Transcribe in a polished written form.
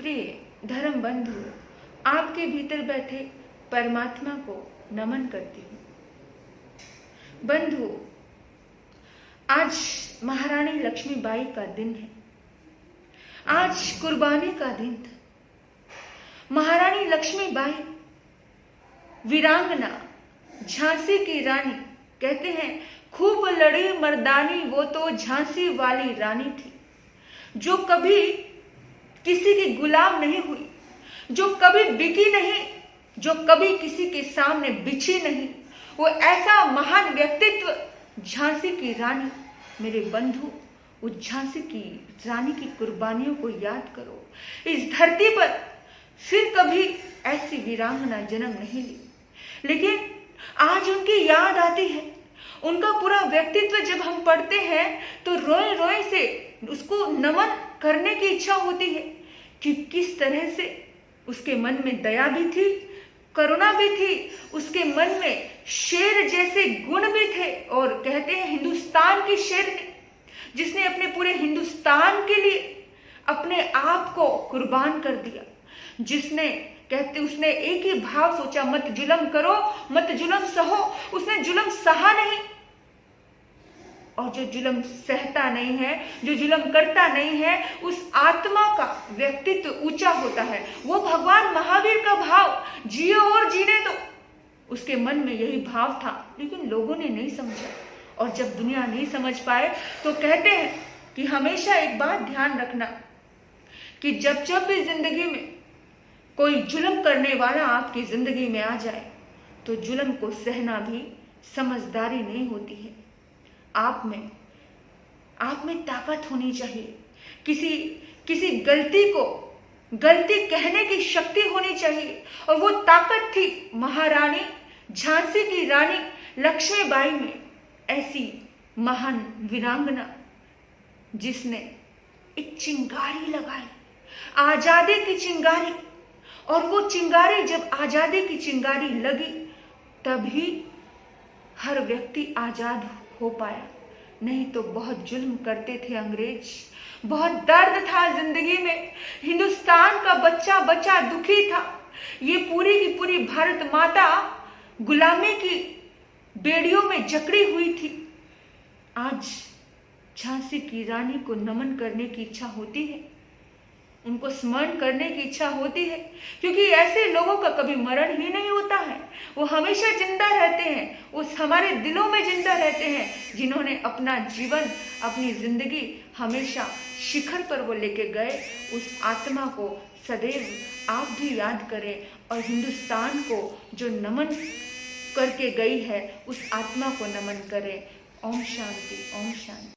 प्रिय धर्म बंधु, आपके भीतर बैठे परमात्मा को नमन करती हूँ। बंधु, आज महारानी लक्ष्मीबाई का दिन है। आज कुर्बानी का दिन था। महारानी लक्ष्मीबाई वीरांगना, झांसी की रानी। कहते हैं खूब लड़ी मर्दानी, वो तो झांसी वाली रानी थी, जो कभी किसी की गुलाम नहीं हुई, जो कभी बिकी नहीं, जो कभी किसी के सामने बिछी नहीं। वो ऐसा महान व्यक्तित्व, झांसी की रानी। मेरे बंधु, उस झांसी की रानी की कुर्बानियों को याद करो। इस धरती पर फिर कभी ऐसी वीरांगना जन्म नहीं ली, लेकिन आज उनकी याद आती है। उनका पूरा व्यक्तित्व जब हम पढ़ते हैं तो रोए रोए से उसको नमन करने की इच्छा होती है कि किस तरह से उसके मन में दया भी थी, करुणा भी थी, उसके मन में शेर जैसे गुण भी थे। और कहते हैं हिंदुस्तान की शेर ने, जिसने अपने पूरे हिंदुस्तान के लिए अपने आप को कुर्बान कर दिया, जिसने कहते उसने एक ही भाव सोचा, मत जुल्म करो, मत जुल्म सहो। उसने जुल्म सहा नहीं, और जो जुल्म सहता नहीं है, जो जुल्म करता नहीं है, उस आत्मा का व्यक्तित्व ऊंचा होता है। वो भगवान महावीर का भाव, जियो और जीने दो, उसके मन में यही भाव था, लेकिन लोगों ने नहीं समझा। और जब दुनिया नहीं समझ पाए तो कहते हैं कि हमेशा एक बात ध्यान रखना कि जब जब भी जिंदगी में कोई जुल्म करने वाला आपकी जिंदगी में आ जाए तो जुल्म को सहना भी समझदारी नहीं होती है। आप में ताकत होनी चाहिए। किसी गलती को गलती कहने की शक्ति होनी चाहिए, और वो ताकत थी महारानी झांसी की रानी लक्ष्मीबाई में। ऐसी महान वीरांगना जिसने एक चिंगारी लगाई, आजादी की चिंगारी। और वो चिंगारी, जब आजादी की चिंगारी लगी, तभी हर व्यक्ति आजाद हो पाया। नहीं तो बहुत जुल्म करते थे अंग्रेज, बहुत दर्द था जिंदगी में। हिंदुस्तान का बच्चा बच्चा दुखी था। ये पूरी की पूरी भारत माता गुलामी की बेड़ियों में जकड़ी हुई थी। आज झांसी की रानी को नमन करने की इच्छा होती है, उनको स्मरण करने की इच्छा होती है, क्योंकि ऐसे लोगों का कभी मरण ही नहीं होता है। वो हमेशा जिंदा रहते हैं, वो हमारे दिलों में जिंदा रहते हैं, जिन्होंने अपना जीवन, अपनी जिंदगी हमेशा शिखर पर वो लेके गए। उस आत्मा को सदैव आप भी याद करें, और हिंदुस्तान को जो नमन करके गई है, उस आत्मा को नमन करें। ओम शांति, ओम शांति।